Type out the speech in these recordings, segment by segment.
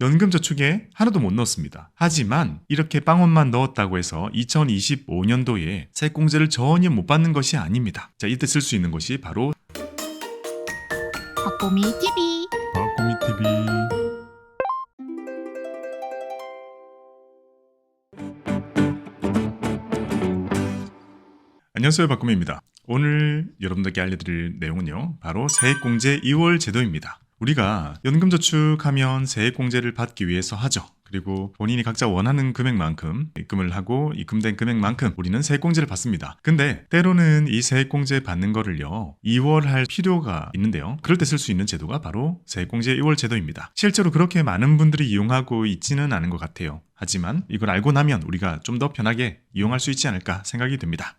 연금저축에 하나도 못 넣었습니다. 하지만 이렇게 빵원만 넣었다고 해서 2025년도에 세액공제를 전혀 못 받는 것이 아닙니다. 자, 이때 쓸 수 있는 것이 바로 박보미 TV. 박보미TV. 안녕하세요, 박보미입니다. 오늘 여러분들께 알려드릴 내용은요, 바로 세액공제 2월 제도입니다. 우리가 연금저축하면 세액공제를 받기 위해서 하죠. 그리고 본인이 각자 원하는 금액만큼 입금을 하고 입금된 금액만큼 우리는 세액공제를 받습니다. 근데 때로는 이 세액공제 받는 거를요 2월 할 필요가 있는데요. 그럴 때 쓸 수 있는 제도가 바로 세액공제 2월 제도입니다. 실제로 그렇게 많은 분들이 이용하고 있지는 않은 것 같아요. 하지만 이걸 알고 나면 우리가 좀 더 편하게 이용할 수 있지 않을까 생각이 듭니다.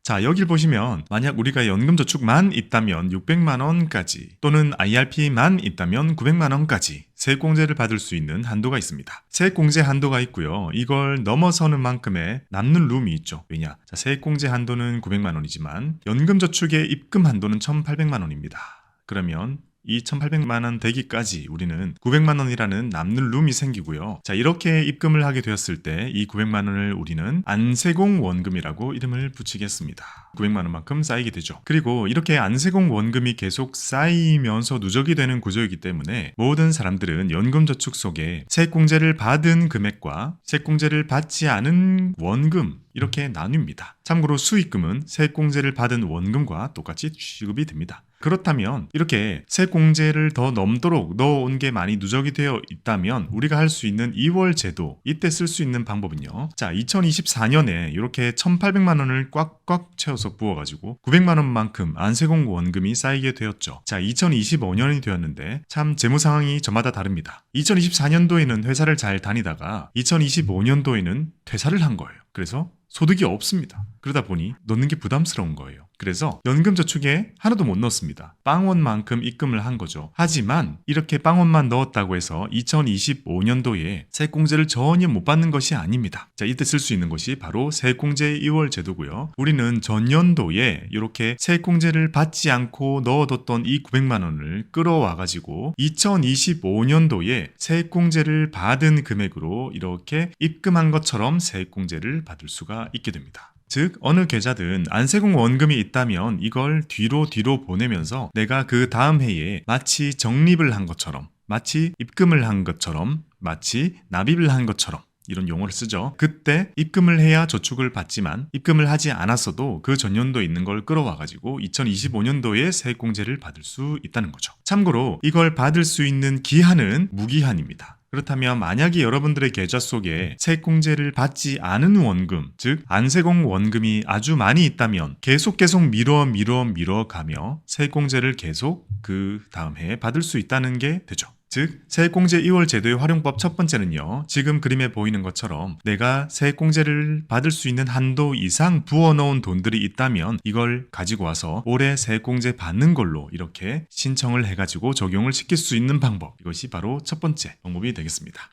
자, 여길 보시면 만약 우리가 연금저축만 있다면 600만 원까지 또는 IRP만 있다면 900만 원까지 세액공제를 받을 수 있는 한도가 있습니다. 세액공제 한도가 있고요. 이걸 넘어서는 만큼의 남는 룸이 있죠. 왜냐? 자, 세액공제 한도는 900만 원이지만 연금저축의 입금 한도는 1,800만 원입니다. 그러면 이 1,800만 원 되기까지 우리는 900만 원이라는 남는 룸이 생기고요. 자, 이렇게 입금을 하게 되었을 때 이 900만 원을 우리는 안세공 원금이라고 이름을 붙이겠습니다. 900만 원만큼 쌓이게 되죠. 그리고 이렇게 안세공 원금이 계속 쌓이면서 누적이 되는 구조이기 때문에 모든 사람들은 연금저축 속에 세액공제를 받은 금액과 세액공제를 받지 않은 원금 이렇게 나뉩니다. 참고로 수익금은 세액공제를 받은 원금과 똑같이 취급이 됩니다. 그렇다면 이렇게 세액공제를 더 넘도록 넣어온 게 많이 누적이 되어 있다면 우리가 할 수 있는 2월 제도, 이때 쓸 수 있는 방법은요. 자, 2024년에 이렇게 1,800만 원을 꽉꽉 채워서 부어가지고 900만 원만큼 안세공 원금이 쌓이게 되었죠. 자, 2025년이 되었는데 참 재무 상황이 저마다 다릅니다. 2024년도에는 회사를 잘 다니다가 2025년도에는 퇴사를 한 거예요. 그래서 소득이 없습니다. 그러다 보니 넣는 게 부담스러운 거예요. 그래서 연금저축에 하나도 못 넣었습니다. 빵원만큼 입금을 한 거죠. 하지만 이렇게 빵원만 넣었다고 해서 2025년도에 세액공제를 전혀 못 받는 것이 아닙니다. 자, 이때 쓸 수 있는 것이 바로 세액공제 2월 제도고요. 우리는 전년도에 이렇게 세액공제를 받지 않고 넣어뒀던 이 900만 원을 끌어와가지고 2025년도에 세액공제를 받은 금액으로 이렇게 입금한 것처럼 세액공제를 받을 수가 있게 됩니다. 즉 어느 계좌든 안세공 원금이 있다면 이걸 뒤로 보내면서 내가 그 다음 해에 마치 적립을 한 것처럼, 마치 입금을 한 것처럼, 마치 납입을 한 것처럼 이런 용어를 쓰죠. 그때 입금을 해야 저축을 받지만 입금을 하지 않았어도 그 전년도에 있는 걸 끌어와가지고 2025년도에 세액공제를 받을 수 있다는 거죠. 참고로 이걸 받을 수 있는 기한은 무기한입니다. 그렇다면 만약에 여러분들의 계좌 속에 세액공제를 받지 않은 원금, 즉 안세공 원금이 아주 많이 있다면 계속 미뤄 가며 세액공제를 계속 그 다음 해에 받을 수 있다는 게 되죠. 즉 세액공제 2월 제도의 활용법 첫 번째는요. 지금 그림에 보이는 것처럼 내가 세액공제를 받을 수 있는 한도 이상 부어놓은 돈들이 있다면 이걸 가지고 와서 올해 세액공제 받는 걸로 이렇게 신청을 해가지고 적용을 시킬 수 있는 방법. 이것이 바로 첫 번째 방법이 되겠습니다.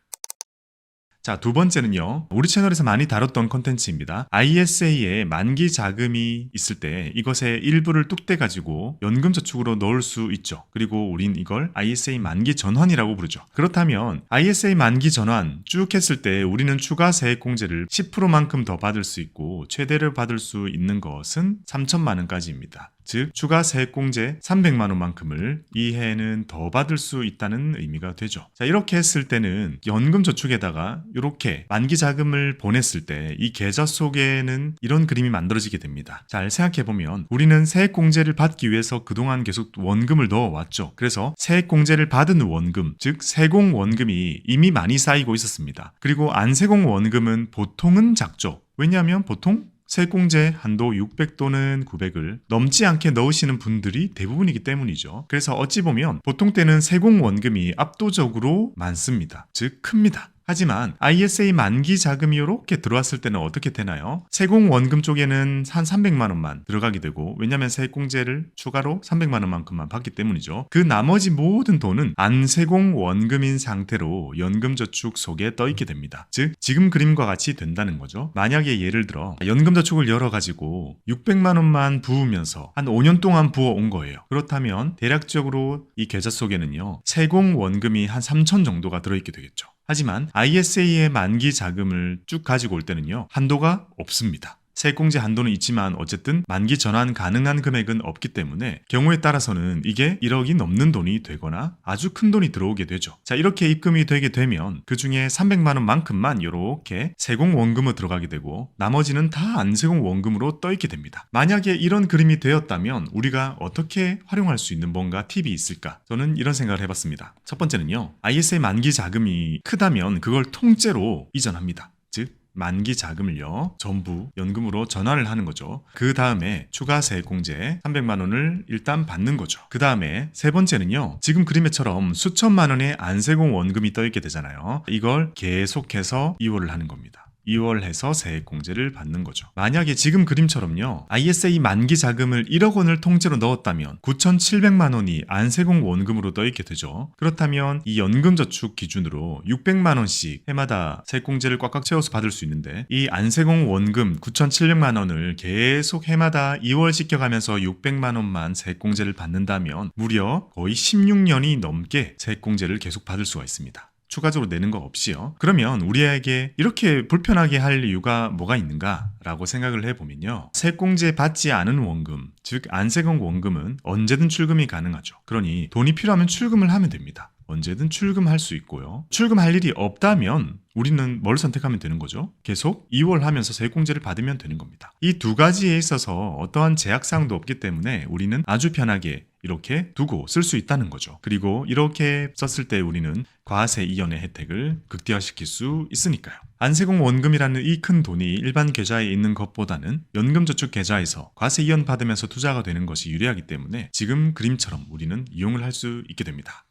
자, 두 번째는요. 우리 채널에서 많이 다뤘던 컨텐츠입니다. ISA에 만기 자금이 있을 때 이것의 일부를 뚝 떼가지고 연금저축으로 넣을 수 있죠. 그리고 우린 이걸 ISA 만기 전환이라고 부르죠. 그렇다면 ISA 만기 전환 쭉 했을 때 우리는 추가 세액공제를 10%만큼 더 받을 수 있고 최대를 받을 수 있는 것은 3천만 원까지입니다. 즉 추가 세액공제 300만 원만큼을 이 해에는 더 받을 수 있다는 의미가 되죠. 자, 이렇게 했을 때는 연금저축에다가 이렇게 만기 자금을 보냈을 때 이 계좌 속에는 이런 그림이 만들어지게 됩니다. 잘 생각해보면 우리는 세액공제를 받기 위해서 그동안 계속 원금을 넣어왔죠. 그래서 세액공제를 받은 원금, 즉 세공 원금이 이미 많이 쌓이고 있었습니다. 그리고 안세공 원금은 보통은 작죠. 왜냐하면 보통 세액공제 한도 600 또는 900을 넘지 않게 넣으시는 분들이 대부분이기 때문이죠. 그래서 어찌 보면 보통 때는 세공 원금이 압도적으로 많습니다. 즉 큽니다. 하지만 ISA 만기 자금이 이렇게 들어왔을 때는 어떻게 되나요? 세공원금 쪽에는 한 300만 원만 들어가게 되고, 왜냐하면 세액공제를 추가로 300만 원만큼만 받기 때문이죠. 그 나머지 모든 돈은 안세공원금인 상태로 연금저축 속에 떠있게 됩니다. 즉 지금 그림과 같이 된다는 거죠. 만약에 예를 들어 연금저축을 열어가지고 600만 원만 부으면서 한 5년 동안 부어온 거예요. 그렇다면 대략적으로 이 계좌 속에는요, 세공원금이 한 3천 정도가 들어있게 되겠죠. 하지만 ISA의 만기 자금을 쭉 가지고 올 때는요, 한도가 없습니다. 세액공제 한도는 있지만 어쨌든 만기 전환 가능한 금액은 없기 때문에 경우에 따라서는 이게 1억이 넘는 돈이 되거나 아주 큰 돈이 들어오게 되죠. 자, 이렇게 입금이 되게 되면 그 중에 300만 원만큼만 이렇게 세공원금으로 들어가게 되고 나머지는 다 안세공원금으로 떠있게 됩니다. 만약에 이런 그림이 되었다면 우리가 어떻게 활용할 수 있는 뭔가 팁이 있을까? 저는 이런 생각을 해봤습니다. 첫 번째는요, ISA 만기 자금이 크다면 그걸 통째로 이전합니다. 즉 만기 자금을요, 전부 연금으로 전환을 하는 거죠. 그 다음에 추가 세액공제 300만 원을 일단 받는 거죠. 그 다음에 세 번째는요, 지금 그림에처럼 수천만 원의 안세공 원금이 떠있게 되잖아요. 이걸 계속해서 이월을 하는 겁니다. 2월 해서 세액공제를 받는 거죠. 만약에 지금 그림처럼요, ISA 만기 자금을 1억 원을 통째로 넣었다면 9,700만 원이 안세공 원금으로 떠있게 되죠. 그렇다면 이 연금저축 기준으로 600만 원씩 해마다 세액공제를 꽉꽉 채워서 받을 수 있는데, 이 안세공 원금 9,700만 원을 계속 해마다 2월 시켜가면서 600만 원만 세액공제를 받는다면 무려 거의 16년이 넘게 세액공제를 계속 받을 수가 있습니다. 추가적으로 내는 거 없이요. 그러면 우리에게 이렇게 불편하게 할 이유가 뭐가 있는가라고 생각을 해보면요, 세액공제 받지 않은 원금, 즉 안세공 원금은 언제든 출금이 가능하죠. 그러니 돈이 필요하면 출금을 하면 됩니다. 언제든 출금할 수 있고요. 출금할 일이 없다면 우리는 뭘 선택하면 되는 거죠? 계속 2월 하면서 세액공제를 받으면 되는 겁니다. 이 두 가지에 있어서 어떠한 제약사항도 없기 때문에 우리는 아주 편하게 이렇게 두고 쓸 수 있다는 거죠. 그리고 이렇게 썼을 때 우리는 과세 이연의 혜택을 극대화시킬 수 있으니까요. 안세공 원금이라는 이 큰 돈이 일반 계좌에 있는 것보다는 연금저축 계좌에서 과세 이연 받으면서 투자가 되는 것이 유리하기 때문에 지금 그림처럼 우리는 이용을 할 수 있게 됩니다.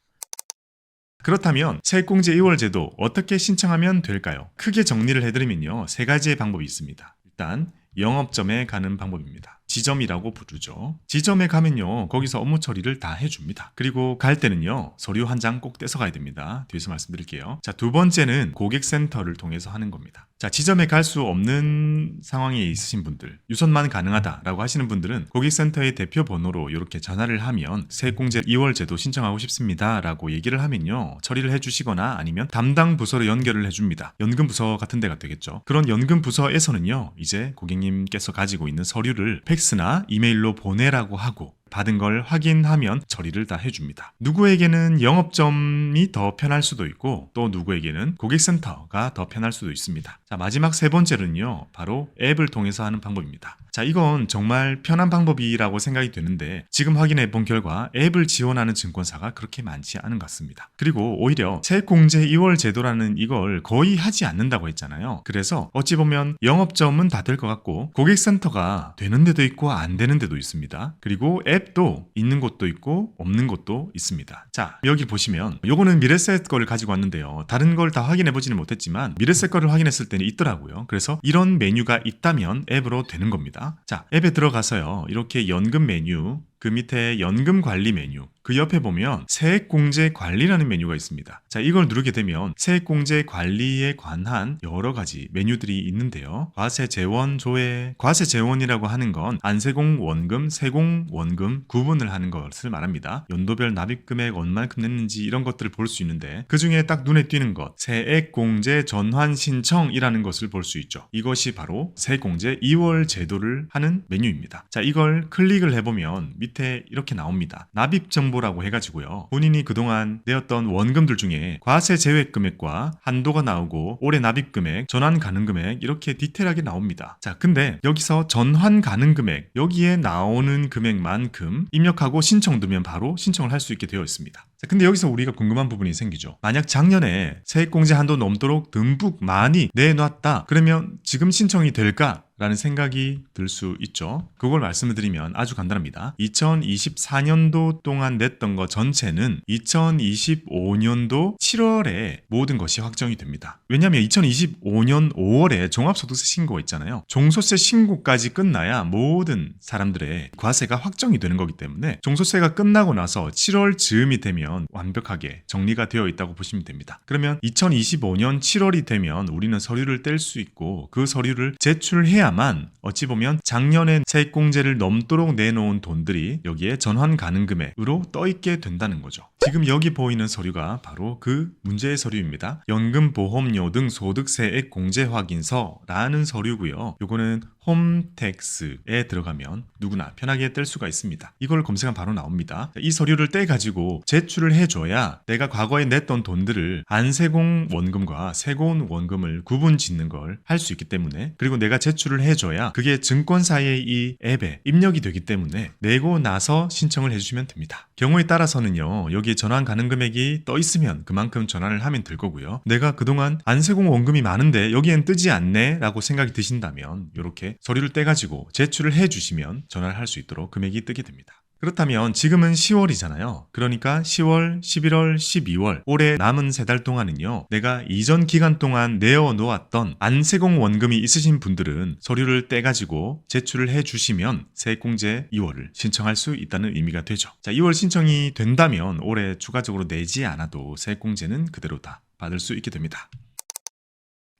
그렇다면 세액공제 2월 제도 어떻게 신청하면 될까요? 크게 정리를 해드리면요, 세 가지의 방법이 있습니다. 일단 영업점에 가는 방법입니다. 지점이라고 부르죠. 지점에 가면요, 거기서 업무 처리를 다 해줍니다. 그리고 갈 때는요, 서류 한 장 꼭 떼서 가야 됩니다. 뒤에서 말씀드릴게요. 자, 두 번째는 고객센터를 통해서 하는 겁니다. 자, 지점에 갈 수 없는 상황에 있으신 분들, 유선만 가능하다라고 하시는 분들은 고객센터의 대표 번호로 이렇게 전화를 하면 세액공제 2월 제도 신청하고 싶습니다 라고 얘기를 하면요, 처리를 해주시거나 아니면 담당 부서로 연결을 해줍니다. 연금부서 같은 데가 되겠죠. 그런 연금부서에서는요, 이제 고객님께서 가지고 있는 서류를 팩스나 이메일로 보내라고 하고 받은 걸 확인하면 처리를 다 해줍니다. 누구에게는 영업점이 더 편할 수도 있고 또 누구에게는 고객센터가 더 편할 수도 있습니다. 자, 마지막 세 번째는요, 바로 앱을 통해서 하는 방법입니다. 자, 이건 정말 편한 방법이라고 생각이 되는데 지금 확인해 본 결과 앱을 지원하는 증권사가 그렇게 많지 않은 것 같습니다. 그리고 오히려 세액공제 2월 제도라는 이걸 거의 하지 않는다고 했잖아요. 그래서 어찌 보면 영업점은 다 될 것 같고 고객센터가 되는 데도 있고 안 되는 데도 있습니다. 그리고 앱도 있는 곳도 있고 없는 곳도 있습니다. 자, 여기 보시면 요거는 미래셋 거를 가지고 왔는데요, 다른 걸 다 확인해 보지는 못했지만 미래셋 거를 확인했을 때는 있더라고요. 그래서 이런 메뉴가 있다면 앱으로 되는 겁니다. 자, 앱에 들어가서요, 이렇게 연금 메뉴, 그 밑에 연금 관리 메뉴, 그 옆에 보면 세액공제 관리라는 메뉴가 있습니다. 자, 이걸 누르게 되면 세액공제 관리에 관한 여러 가지 메뉴들이 있는데요. 과세 재원 조회, 과세 재원이라고 하는 건 안세공 원금, 세공 원금 구분을 하는 것을 말합니다. 연도별 납입 금액 얼마큼 냈는지 이런 것들을 볼 수 있는데 그 중에 딱 눈에 띄는 것, 세액공제 전환 신청이라는 것을 볼 수 있죠. 이것이 바로 세액공제 2월 제도를 하는 메뉴입니다. 자, 이걸 클릭을 해보면 밑에 이렇게 나옵니다. 납입 정보라고 해가지고요, 본인이 그동안 내었던 원금들 중에 과세 제외 금액과 한도가 나오고 올해 납입 금액, 전환 가능 금액 이렇게 디테일하게 나옵니다. 자, 근데 여기서 전환 가능 금액, 여기에 나오는 금액만큼 입력하고 신청 두면 바로 신청을 할 수 있게 되어 있습니다. 자, 근데 여기서 우리가 궁금한 부분이 생기죠. 만약 작년에 세액공제 한도 넘도록 듬뿍 많이 내놨다, 그러면 지금 신청이 될까? 라는 생각이 들 수 있죠. 그걸 말씀을 드리면 아주 간단합니다. 2024년도 동안 냈던 거 전체는 2025년도 7월에 모든 것이 확정이 됩니다. 왜냐하면 2025년 5월에 종합소득세 신고가 있잖아요. 종소세 신고까지 끝나야 모든 사람들의 과세가 확정이 되는 거기 때문에 종소세가 끝나고 나서 7월 즈음이 되면 완벽하게 정리가 되어 있다고 보시면 됩니다. 그러면 2025년 7월이 되면 우리는 서류를 뗄 수 있고 그 서류를 제출해야만 어찌 보면 작년에 세액공제를 넘도록 내놓은 돈들이 여기에 전환 가능 금액으로 떠있게 된다는 거죠. 지금 여기 보이는 서류가 바로 그 문제의 서류입니다. 연금보험료 등 소득세액 공제 확인서라는 서류고요. 요거는 홈택스에 들어가면 누구나 편하게 뗄 수가 있습니다. 이걸 검색하면 바로 나옵니다. 이 서류를 떼가지고 제출을 해줘야 내가 과거에 냈던 돈들을 안세공 원금과 세공 원금을 구분 짓는 걸 할 수 있기 때문에, 그리고 내가 제출을 해줘야 그게 증권사의 이 앱에 입력이 되기 때문에 내고 나서 신청을 해주시면 됩니다. 경우에 따라서는요, 여기에 전환 가능 금액이 떠 있으면 그만큼 전환을 하면 될 거고요. 내가 그동안 안세공 원금이 많은데 여기엔 뜨지 않네 라고 생각이 드신다면 이렇게 서류를 떼가지고 제출을 해주시면 전화를 할 수 있도록 금액이 뜨게 됩니다. 그렇다면 지금은 10월이잖아요. 그러니까 10월, 11월, 12월 올해 남은 3달 동안은요, 내가 이전 기간 동안 내어놓았던 안세공 원금이 있으신 분들은 서류를 떼가지고 제출을 해주시면 세액공제 2월을 신청할 수 있다는 의미가 되죠. 자, 2월 신청이 된다면 올해 추가적으로 내지 않아도 세액공제는 그대로 다 받을 수 있게 됩니다.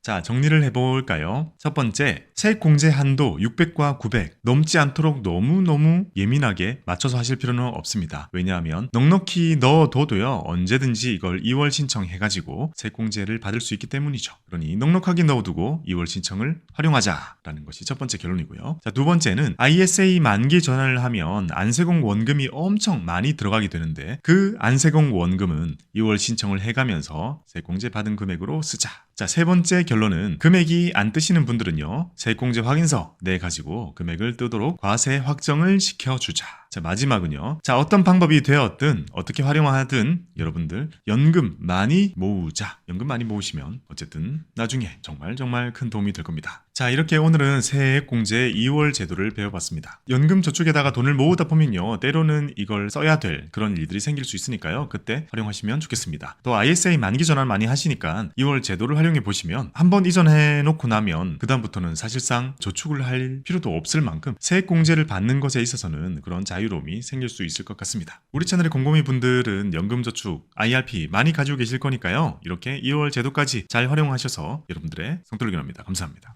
자, 정리를 해볼까요? 첫 번째, 세액공제 한도 600과 900 넘지 않도록 너무너무 예민하게 맞춰서 하실 필요는 없습니다. 왜냐하면 넉넉히 넣어둬도요, 언제든지 이걸 2월 신청해가지고 세액공제를 받을 수 있기 때문이죠. 그러니 넉넉하게 넣어두고 2월 신청을 활용하자라는 것이 첫 번째 결론이고요. 자, 두 번째는 ISA 만기 전환을 하면 안세공 원금이 엄청 많이 들어가게 되는데 그 안세공 원금은 2월 신청을 해가면서 세액공제 받은 금액으로 쓰자. 자, 세 번째 결론은 금액이 안 뜨시는 분들은요, 세액공제 확인서 내가지고 금액을 뜨도록 과세 확정을 시켜주자. 자, 마지막은요, 자, 어떤 방법이 되었든 어떻게 활용하든 여러분들 연금 많이 모으자. 연금 많이 모으시면 어쨌든 나중에 정말 큰 도움이 될 겁니다. 자, 이렇게 오늘은 세액공제 2월 제도를 배워봤습니다. 연금 저축에다가 돈을 모으다 보면요, 때로는 이걸 써야 될 그런 일들이 생길 수 있으니까요, 그때 활용하시면 좋겠습니다. 또 ISA 만기 전환 많이 하시니까 2월 제도를 활용해 보시면 한번 이전해 놓고 나면 그 다음부터는 사실상 저축을 할 필요도 없을 만큼 세액공제를 받는 것에 있어서는 그런 자유로움이 생길 수 있을 것 같습니다. 우리 채널의 곰곰이 분들은 연금저축, IRP 많이 가지고 계실 거니까요, 이렇게 2월 제도까지 잘 활용하셔서 여러분들의 성토를 기원합니다. 감사합니다.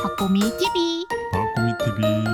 박보미 TV 박고미 TV